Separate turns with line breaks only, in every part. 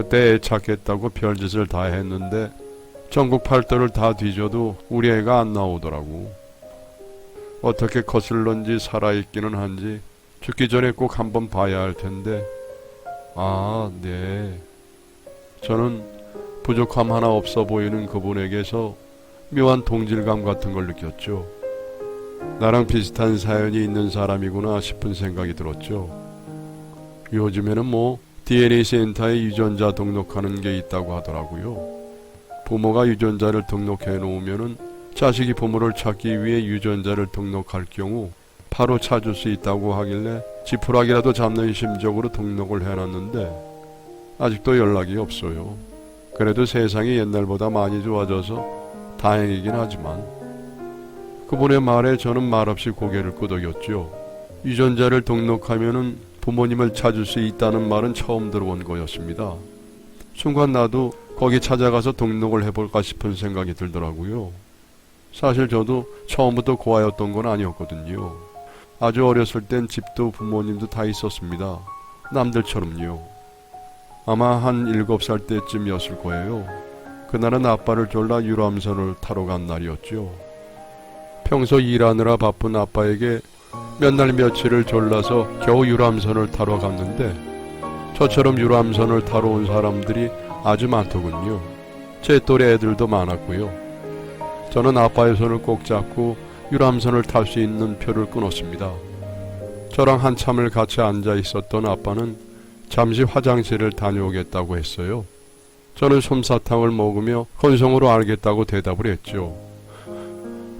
그때 애착했다고 별짓을 다 했는데 전국 팔도를 다 뒤져도 우리 애가 안 나오더라고. 어떻게 거슬런지 살아있기는 한지 죽기 전에 꼭 한번 봐야 할 텐데. 아, 네. 저는 부족함 하나 없어 보이는 그분에게서 묘한 동질감 같은 걸 느꼈죠. 나랑 비슷한 사연이 있는 사람이구나 싶은 생각이 들었죠. 요즘에는 DNA 센터에 유전자 등록하는 게 있다고 하더라고요. 부모가 유전자를 등록해 놓으면은 자식이 부모를 찾기 위해 유전자를 등록할 경우 바로 찾을 수 있다고 하길래 지푸라기라도 잡는 심적으로 등록을 해놨는데 아직도 연락이 없어요. 그래도 세상이 옛날보다 많이 좋아져서 다행이긴 하지만 그분의 말에 저는 말없이 고개를 끄덕였죠. 유전자를 등록하면은 부모님을 찾을 수 있다는 말은 처음 들어본 거였습니다. 순간 나도 거기 찾아가서 등록을 해볼까 싶은 생각이 들더라고요. 사실 저도 처음부터 고아였던 건 아니었거든요. 아주 어렸을 땐 집도 부모님도 다 있었습니다. 남들처럼요. 아마 한 7살 때쯤이었을 거예요. 그날은 아빠를 졸라 유람선을 타러 간 날이었죠. 평소 일하느라 바쁜 아빠에게 몇 날 며칠을 졸라서 겨우 유람선을 타러 갔는데 저처럼 유람선을 타러 온 사람들이 아주 많더군요. 제 또래 애들도 많았고요. 저는 아빠의 손을 꼭 잡고 유람선을 탈 수 있는 표를 끊었습니다. 저랑 한참을 같이 앉아 있었던 아빠는 잠시 화장실을 다녀오겠다고 했어요. 저는 솜사탕을 먹으며 건성으로 알겠다고 대답을 했죠.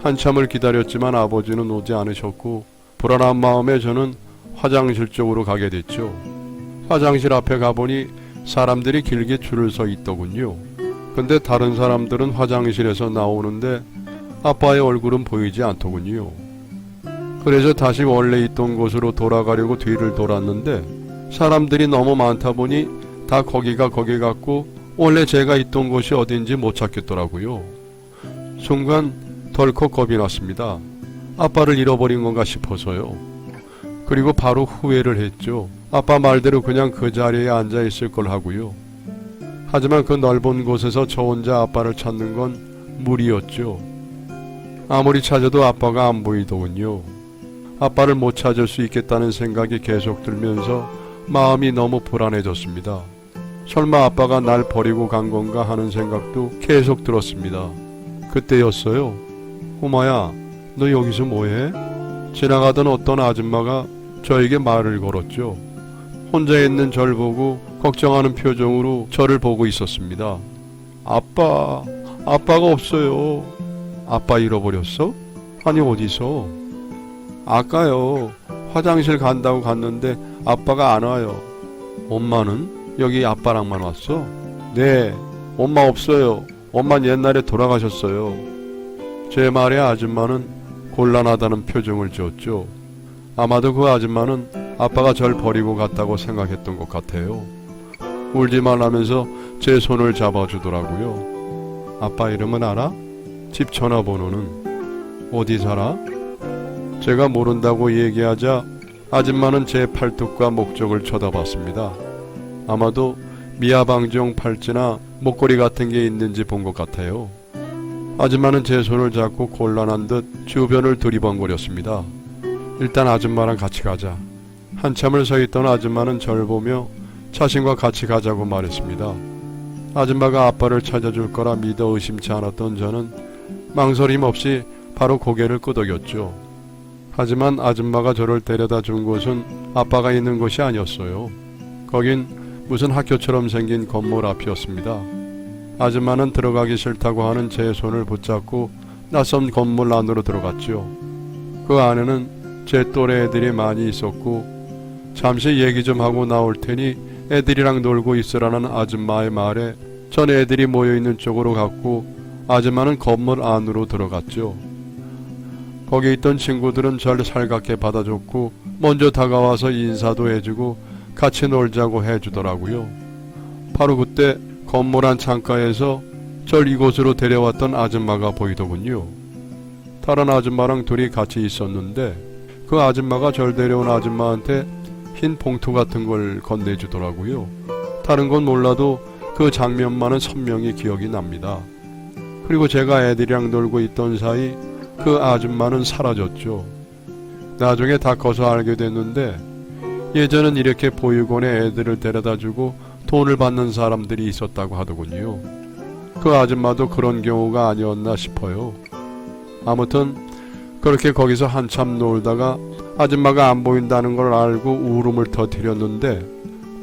한참을 기다렸지만 아버지는 오지 않으셨고 불안한 마음에 저는 화장실 쪽으로 가게 됐죠. 화장실 앞에 가보니 사람들이 길게 줄을 서 있더군요. 근데 다른 사람들은 화장실에서 나오는데 아빠의 얼굴은 보이지 않더군요. 그래서 다시 원래 있던 곳으로 돌아가려고 뒤를 돌았는데 사람들이 너무 많다 보니 다 거기가 거기 같고 원래 제가 있던 곳이 어딘지 못 찾겠더라고요. 순간 덜컥 겁이 났습니다. 아빠를 잃어버린 건가 싶어서요. 그리고 바로 후회를 했죠. 아빠 말대로 그냥 그 자리에 앉아 있을 걸 하고요. 하지만 그 넓은 곳에서 저 혼자 아빠를 찾는 건 무리였죠. 아무리 찾아도 아빠가 안 보이더군요. 아빠를 못 찾을 수 있겠다는 생각이 계속 들면서 마음이 너무 불안해졌습니다. 설마 아빠가 날 버리고 간 건가 하는 생각도 계속 들었습니다. 그때였어요. 호마야, 너 여기서 뭐해? 지나가던 어떤 아줌마가 저에게 말을 걸었죠. 혼자 있는 절 보고 걱정하는 표정으로 저를 보고 있었습니다. 아빠가 없어요. 아빠 잃어버렸어? 아니 어디서? 아까요. 화장실 간다고 갔는데 아빠가 안 와요. 엄마는? 여기 아빠랑만 왔어? 네, 엄마 없어요. 엄마는 옛날에 돌아가셨어요. 제 말에 아줌마는 곤란하다는 표정을 지었죠. 아마도 그 아줌마는 아빠가 절 버리고 갔다고 생각했던 것 같아요. 울지 말라면서 제 손을 잡아주더라고요. 아빠 이름은 알아? 집 전화번호는? 어디 살아? 제가 모른다고 얘기하자 아줌마는 제 팔뚝과 목적을 쳐다봤습니다. 아마도 미아방정 팔찌나 목걸이 같은 게 있는지 본 것 같아요. 아줌마는 제 손을 잡고 곤란한 듯 주변을 두리번거렸습니다. 일단 아줌마랑 같이 가자. 한참을 서 있던 아줌마는 절 보며 자신과 같이 가자고 말했습니다. 아줌마가 아빠를 찾아줄 거라 믿어 의심치 않았던 저는 망설임 없이 바로 고개를 끄덕였죠. 하지만 아줌마가 저를 데려다 준 곳은 아빠가 있는 곳이 아니었어요. 거긴 무슨 학교처럼 생긴 건물 앞이었습니다. 아줌마는 들어가기 싫다고 하는 제 손을 붙잡고 낯선 건물 안으로 들어갔죠. 그 안에는 제 또래 애들이 많이 있었고 잠시 얘기 좀 하고 나올 테니 애들이랑 놀고 있으라는 아줌마의 말에 전 애들이 모여있는 쪽으로 갔고 아줌마는 건물 안으로 들어갔죠. 거기 있던 친구들은 절 살갑게 받아줬고 먼저 다가와서 인사도 해주고 같이 놀자고 해주더라고요. 바로 그때 건물 안 창가에서 절 이곳으로 데려왔던 아줌마가 보이더군요. 다른 아줌마랑 둘이 같이 있었는데 그 아줌마가 절 데려온 아줌마한테 흰 봉투 같은 걸 건네주더라고요. 다른 건 몰라도 그 장면만은 선명히 기억이 납니다. 그리고 제가 애들이랑 놀고 있던 사이 그 아줌마는 사라졌죠. 나중에 다 커서 알게 됐는데 예전엔 이렇게 보육원에 애들을 데려다주고 돈을 받는 사람들이 있었다고 하더군요. 그 아줌마도 그런 경우가 아니었나 싶어요. 아무튼 그렇게 거기서 한참 놀다가 아줌마가 안 보인다는 걸 알고 울음을 터뜨렸는데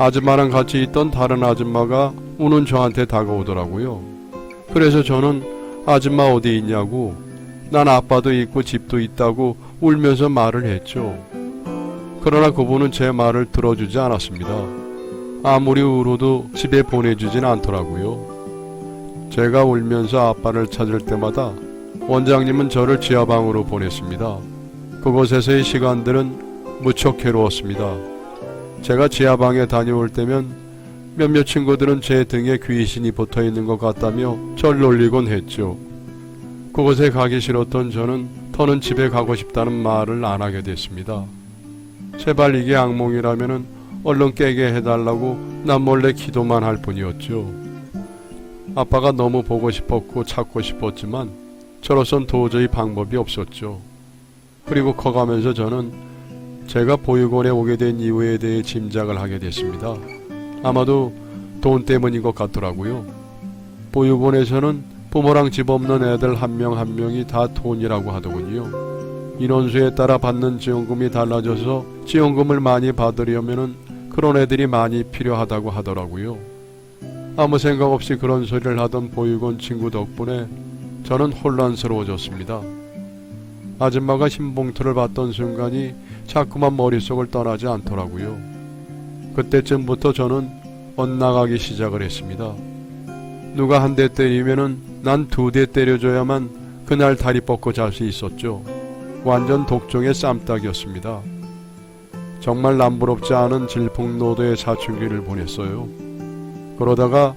아줌마랑 같이 있던 다른 아줌마가 우는 저한테 다가오더라고요. 그래서 저는 아줌마 어디 있냐고, 난 아빠도 있고 집도 있다고 울면서 말을 했죠. 그러나 그분은 제 말을 들어주지 않았습니다. 아무리 울어도 집에 보내주진 않더라고요. 제가 울면서 아빠를 찾을 때마다 원장님은 저를 지하방으로 보냈습니다. 그곳에서의 시간들은 무척 괴로웠습니다. 제가 지하방에 다녀올 때면 몇몇 친구들은 제 등에 귀신이 붙어있는 것 같다며 절 놀리곤 했죠. 그곳에 가기 싫었던 저는 더는 집에 가고 싶다는 말을 안 하게 됐습니다. 제발 이게 악몽이라면 얼른 깨게 해달라고 남몰래 기도만 할 뿐이었죠. 아빠가 너무 보고 싶었고 찾고 싶었지만 저로선 도저히 방법이 없었죠. 그리고 커가면서 저는 제가 보육원에 오게 된 이유에 대해 짐작을 하게 됐습니다. 아마도 돈 때문인 것 같더라고요. 보육원에서는 부모랑 집 없는 애들 한 명 한 명이 다 돈이라고 하더군요. 인원수에 따라 받는 지원금이 달라져서 지원금을 많이 받으려면 그런 애들이 많이 필요하다고 하더라고요. 아무 생각 없이 그런 소리를 하던 보육원 친구 덕분에 저는 혼란스러워졌습니다. 아줌마가 흰 봉투를 받던 순간이 자꾸만 머릿속을 떠나지 않더라고요. 그때쯤부터 저는 엇나가기 시작을 했습니다. 누가 한 대 때리면은 난 2대 때려줘야만 그날 다리 뻗고 잘 수 있었죠. 완전 독종의 쌈딱이었습니다. 정말 남부럽지 않은 질풍노도의 사춘기를 보냈어요. 그러다가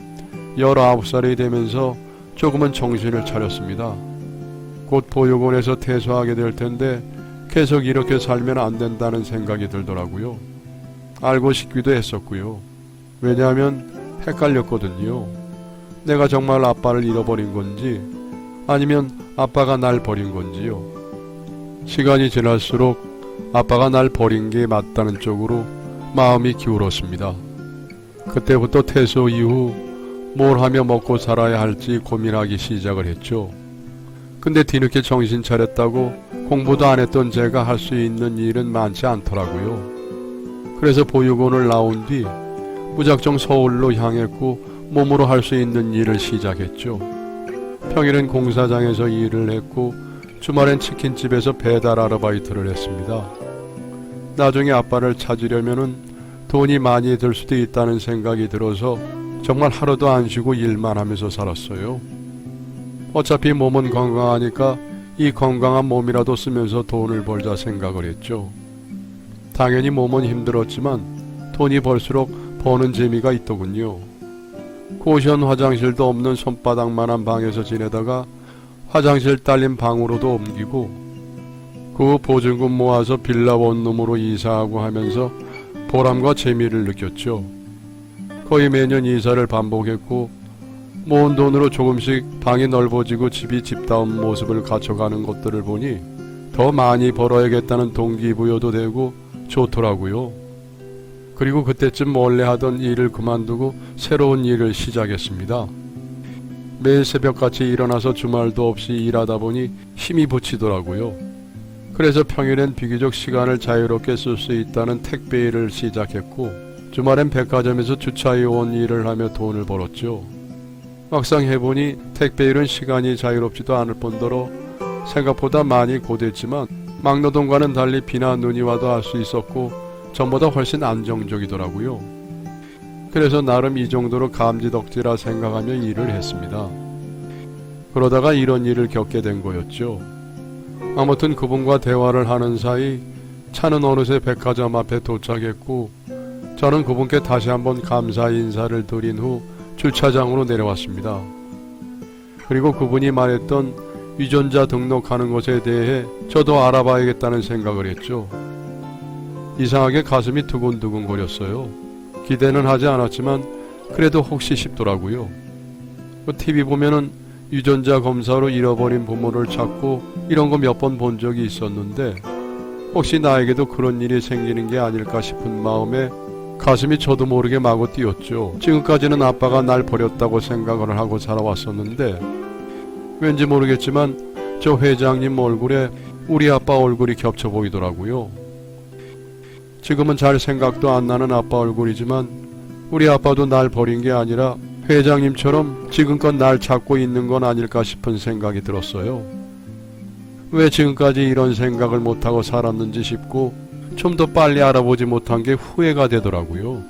19살이 되면서 조금은 정신을 차렸습니다. 곧 보육원에서 퇴소하게 될 텐데 계속 이렇게 살면 안 된다는 생각이 들더라고요. 알고 싶기도 했었고요. 왜냐하면 헷갈렸거든요. 내가 정말 아빠를 잃어버린 건지 아니면 아빠가 날 버린 건지요. 시간이 지날수록 아빠가 날 버린 게 맞다는 쪽으로 마음이 기울었습니다. 그때부터 퇴소 이후 뭘 하며 먹고 살아야 할지 고민하기 시작을 했죠. 근데 뒤늦게 정신 차렸다고 공부도 안 했던 제가 할 수 있는 일은 많지 않더라고요. 그래서 보육원을 나온 뒤 무작정 서울로 향했고 몸으로 할 수 있는 일을 시작했죠. 평일엔 공사장에서 일을 했고 주말엔 치킨집에서 배달 아르바이트를 했습니다. 나중에 아빠를 찾으려면은 돈이 많이 들 수도 있다는 생각이 들어서 정말 하루도 안 쉬고 일만 하면서 살았어요. 어차피 몸은 건강하니까 이 건강한 몸이라도 쓰면서 돈을 벌자 생각을 했죠. 당연히 몸은 힘들었지만 돈이 벌수록 버는 재미가 있더군요. 고시원 화장실도 없는 손바닥만한 방에서 지내다가 화장실 딸린 방으로도 옮기고 그 후 보증금 모아서 빌라 원룸으로 이사하고 하면서 보람과 재미를 느꼈죠. 거의 매년 이사를 반복했고 모은 돈으로 조금씩 방이 넓어지고 집이 집다운 모습을 갖춰가는 것들을 보니 더 많이 벌어야겠다는 동기부여도 되고 좋더라고요. 그리고 그때쯤 원래 하던 일을 그만두고 새로운 일을 시작했습니다. 매일 새벽같이 일어나서 주말도 없이 일하다 보니 힘이 붙이더라고요. 그래서 평일엔 비교적 시간을 자유롭게 쓸 수 있다는 택배 일을 시작했고 주말엔 백화점에서 주차요원 일을 하며 돈을 벌었죠. 막상 해보니 택배 일은 시간이 자유롭지도 않을 뿐더러 생각보다 많이 고됐지만 막노동과는 달리 비나 눈이 와도 할 수 있었고 전보다 훨씬 안정적이더라고요. 그래서 나름 이 정도로 감지덕지라 생각하며 일을 했습니다. 그러다가 이런 일을 겪게 된 거였죠. 아무튼 그분과 대화를 하는 사이 차는 어느새 백화점 앞에 도착했고 저는 그분께 다시 한번 감사 인사를 드린 후 주차장으로 내려왔습니다. 그리고 그분이 말했던 유전자 등록하는 것에 대해 저도 알아봐야겠다는 생각을 했죠. 이상하게 가슴이 두근두근 거렸어요. 기대는 하지 않았지만 그래도 혹시 싶더라고요. TV 보면은 유전자 검사로 잃어버린 부모를 찾고 이런 거 몇 번 본 적이 있었는데 혹시 나에게도 그런 일이 생기는 게 아닐까 싶은 마음에 가슴이 저도 모르게 마구 뛰었죠. 지금까지는 아빠가 날 버렸다고 생각을 하고 살아왔었는데 왠지 모르겠지만 저 회장님 얼굴에 우리 아빠 얼굴이 겹쳐 보이더라고요. 지금은 잘 생각도 안 나는 아빠 얼굴이지만 우리 아빠도 날 버린 게 아니라 회장님처럼 지금껏 날 찾고 있는 건 아닐까 싶은 생각이 들었어요. 왜 지금까지 이런 생각을 못하고 살았는지 싶고 좀 더 빨리 알아보지 못한 게 후회가 되더라고요.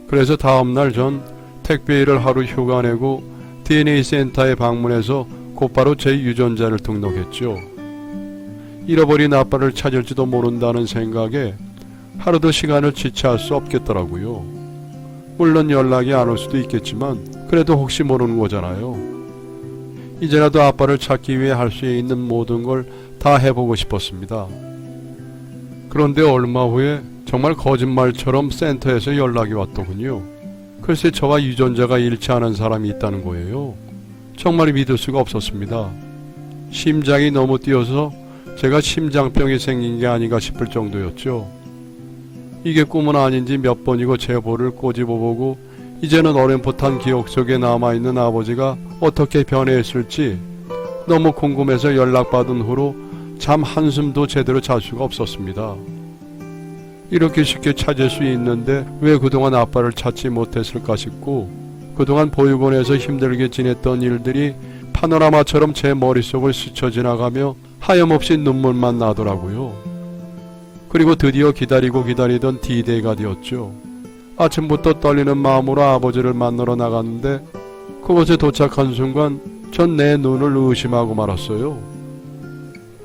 그래서 다음날 전 택배일을 하루 휴가 내고 DNA 센터에 방문해서 곧바로 제 유전자를 등록했죠. 잃어버린 아빠를 찾을지도 모른다는 생각에 하루도 시간을 지체할 수 없겠더라고요. 물론 연락이 안 올 수도 있겠지만 그래도 혹시 모르는 거잖아요. 이제라도 아빠를 찾기 위해 할 수 있는 모든 걸 다 해보고 싶었습니다. 그런데 얼마 후에 정말 거짓말처럼 센터에서 연락이 왔더군요. 글쎄 저와 유전자가 일치하는 사람이 있다는 거예요. 정말 믿을 수가 없었습니다. 심장이 너무 뛰어서 제가 심장병이 생긴 게 아닌가 싶을 정도였죠. 이게 꿈은 아닌지 몇 번이고 제보를 꼬집어보고 이제는 어렴풋한 기억 속에 남아있는 아버지가 어떻게 변해있을지 너무 궁금해서 연락받은 후로 잠 한숨도 제대로 잘 수가 없었습니다. 이렇게 쉽게 찾을 수 있는데 왜 그동안 아빠를 찾지 못했을까 싶고 그동안 보육원에서 힘들게 지냈던 일들이 파노라마처럼 제 머릿속을 스쳐 지나가며 하염없이 눈물만 나더라고요. 그리고 드디어 기다리고 기다리던 D-Day가 되었죠. 아침부터 떨리는 마음으로 아버지를 만나러 나갔는데 그곳에 도착한 순간 전 내 눈을 의심하고 말았어요.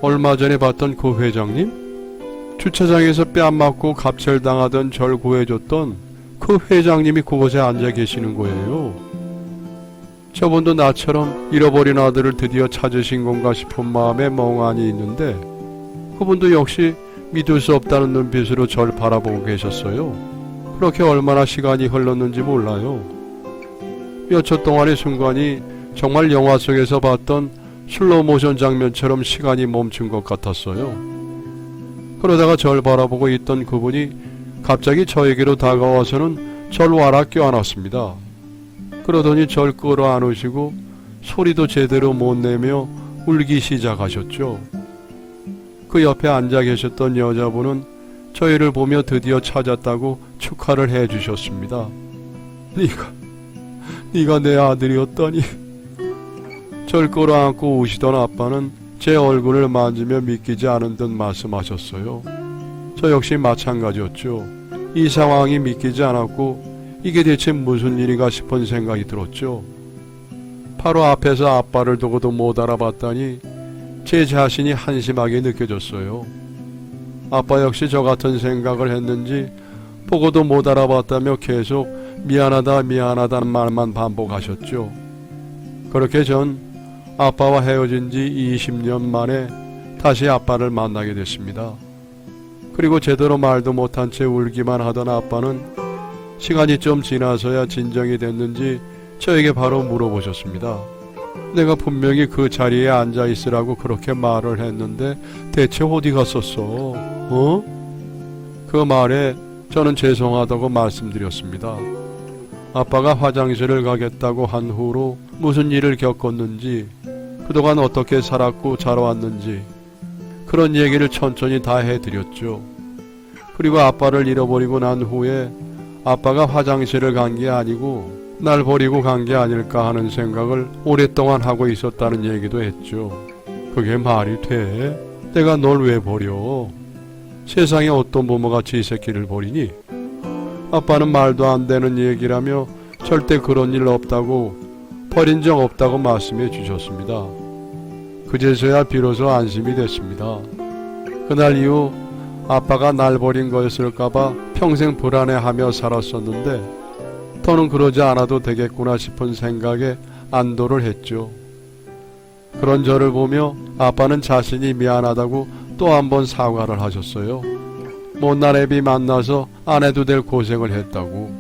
얼마 전에 봤던 그 회장님? 주차장에서 뺨 맞고 갑질당하던 절 구해줬던 그 회장님이 그곳에 앉아 계시는 거예요. 저분도 나처럼 잃어버린 아들을 드디어 찾으신 건가 싶은 마음에 멍하니 있는데 그분도 역시 믿을 수 없다는 눈빛으로 절 바라보고 계셨어요. 그렇게 얼마나 시간이 흘렀는지 몰라요. 몇 초 동안의 순간이 정말 영화 속에서 봤던 슬로모션 장면처럼 시간이 멈춘 것 같았어요. 그러다가 절 바라보고 있던 그분이 갑자기 저에게로 다가와서는 절 와라 껴안았습니다. 그러더니 절 끌어안으시고 소리도 제대로 못 내며 울기 시작하셨죠. 그 옆에 앉아 계셨던 여자분은 저희를 보며 드디어 찾았다고 축하를 해주셨습니다. 네가 내 아들이었다니. 절 끌어안고 우시던 아빠는 제 얼굴을 만지며 믿기지 않은 듯 말씀하셨어요. 저 역시 마찬가지였죠. 이 상황이 믿기지 않았고 이게 대체 무슨 일인가 싶은 생각이 들었죠. 바로 앞에서 아빠를 두고도 못 알아봤다니 제 자신이 한심하게 느껴졌어요. 아빠 역시 저 같은 생각을 했는지 보고도 못 알아봤다며 계속 미안하다는 말만 반복하셨죠. 그렇게 전 아빠와 헤어진 지 20년 만에 다시 아빠를 만나게 됐습니다. 그리고 제대로 말도 못한 채 울기만 하던 아빠는 시간이 좀 지나서야 진정이 됐는지 저에게 바로 물어보셨습니다. 내가 분명히 그 자리에 앉아 있으라고 그렇게 말을 했는데 대체 어디 갔었어? 그 말에 저는 죄송하다고 말씀드렸습니다. 아빠가 화장실을 가겠다고 한 후로 무슨 일을 겪었는지 그동안 어떻게 살았고 자라왔는지 그런 얘기를 천천히 다 해드렸죠. 그리고 아빠를 잃어버리고 난 후에 아빠가 화장실을 간 게 아니고 날 버리고 간 게 아닐까 하는 생각을 오랫동안 하고 있었다는 얘기도 했죠. 그게 말이 돼? 내가 널 왜 버려? 세상에 어떤 부모같이 이 새끼를 버리니? 아빠는 말도 안 되는 얘기라며 절대 그런 일 없다고 버린 적 없다고 말씀해 주셨습니다. 그제서야 비로소 안심이 됐습니다. 그날 이후 아빠가 날 버린 거였을까봐 평생 불안해하며 살았었는데 더는 그러지 않아도 되겠구나 싶은 생각에 안도를 했죠. 그런 저를 보며 아빠는 자신이 미안하다고 또 한 번 사과를 하셨어요. 못난 애비 만나서 안 해도 될 고생을 했다고.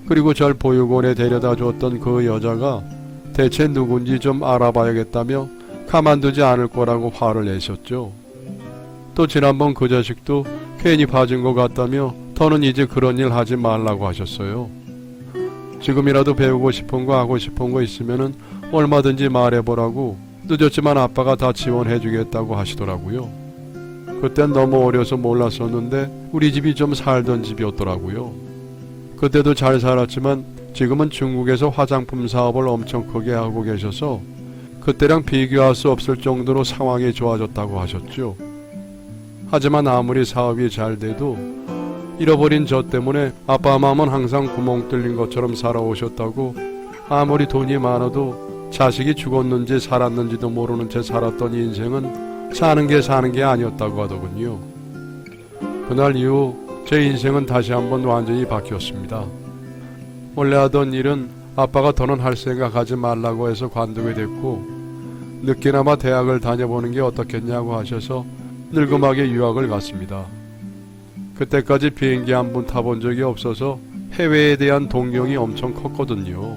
그리고 절 보육원에 데려다 줬던 그 여자가 대체 누군지 좀 알아봐야겠다며 가만두지 않을 거라고 화를 내셨죠. 또 지난번 그 자식도 괜히 봐준 것 같다며 더는 이제 그런 일 하지 말라고 하셨어요. 지금이라도 배우고 싶은 거 하고 싶은 거 있으면은 얼마든지 말해보라고, 늦었지만 아빠가 다 지원해주겠다고 하시더라고요. 그땐 너무 어려서 몰랐었는데 우리 집이 좀 살던 집이었더라고요. 그때도 잘 살았지만 지금은 중국에서 화장품 사업을 엄청 크게 하고 계셔서 그때랑 비교할 수 없을 정도로 상황이 좋아졌다고 하셨죠. 하지만 아무리 사업이 잘 돼도 잃어버린 저 때문에 아빠 마음은 항상 구멍 뚫린 것처럼 살아오셨다고, 아무리 돈이 많아도 자식이 죽었는지 살았는지도 모르는 채 살았던 인생은 사는 게 아니었다고 하더군요. 그날 이후 제 인생은 다시 한번 완전히 바뀌었습니다. 원래 하던 일은 아빠가 더는 할 생각하지 말라고 해서 관두게 됐고, 늦게나마 대학을 다녀보는 게 어떻겠냐고 하셔서 늙음하게 유학을 갔습니다. 그때까지 비행기 한 번 타본 적이 없어서 해외에 대한 동경이 엄청 컸거든요.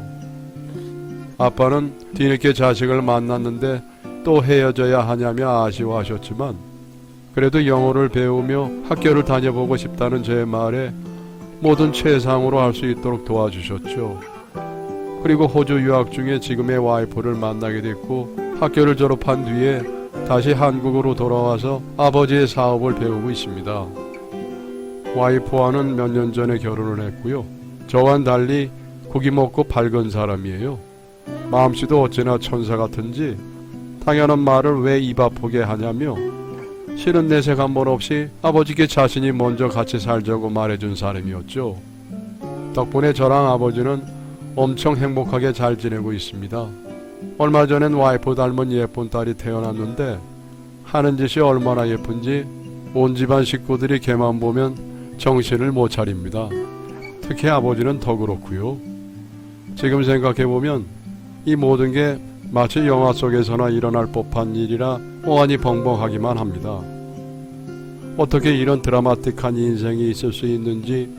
아빠는 뒤늦게 자식을 만났는데 또 헤어져야 하냐며 아쉬워하셨지만, 그래도 영어를 배우며 학교를 다녀보고 싶다는 제 말에 뭐든 최상으로 할 수 있도록 도와주셨죠. 그리고 호주 유학 중에 지금의 와이프를 만나게 됐고, 학교를 졸업한 뒤에 다시 한국으로 돌아와서 아버지의 사업을 배우고 있습니다. 와이프와는 몇 년 전에 결혼을 했고요. 저와는 달리 고기 먹고 밝은 사람이에요. 마음씨도 어찌나 천사 같은지 당연한 말을 왜 입 아프게 하냐며 싫은 내색 한 번 없이 아버지께 자신이 먼저 같이 살자고 말해준 사람이었죠. 덕분에 저랑 아버지는 엄청 행복하게 잘 지내고 있습니다. 얼마 전엔 와이프 닮은 예쁜 딸이 태어났는데 하는 짓이 얼마나 예쁜지 온 집안 식구들이 걔만 보면 정신을 못 차립니다. 특히 아버지는 더 그렇고요. 지금 생각해보면 이 모든 게 마치 영화 속에서나 일어날 법한 일이라 어안이 벙벙하기만 합니다. 어떻게 이런 드라마틱한 인생이 있을 수 있는지,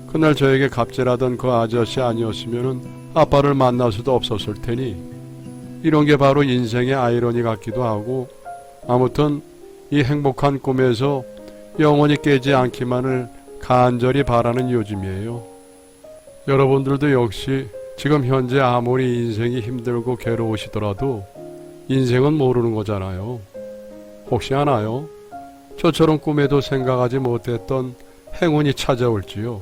그날 저에게 갑질하던 그 아저씨 아니었으면 아빠를 만날 수도 없었을 테니, 이런 게 바로 인생의 아이러니 같기도 하고, 아무튼 이 행복한 꿈에서 영원히 깨지 않기만을 간절히 바라는 요즘이에요. 여러분들도 역시 지금 현재 아무리 인생이 힘들고 괴로우시더라도 인생은 모르는 거잖아요. 혹시 아나요? 저처럼 꿈에도 생각하지 못했던 행운이 찾아올지요.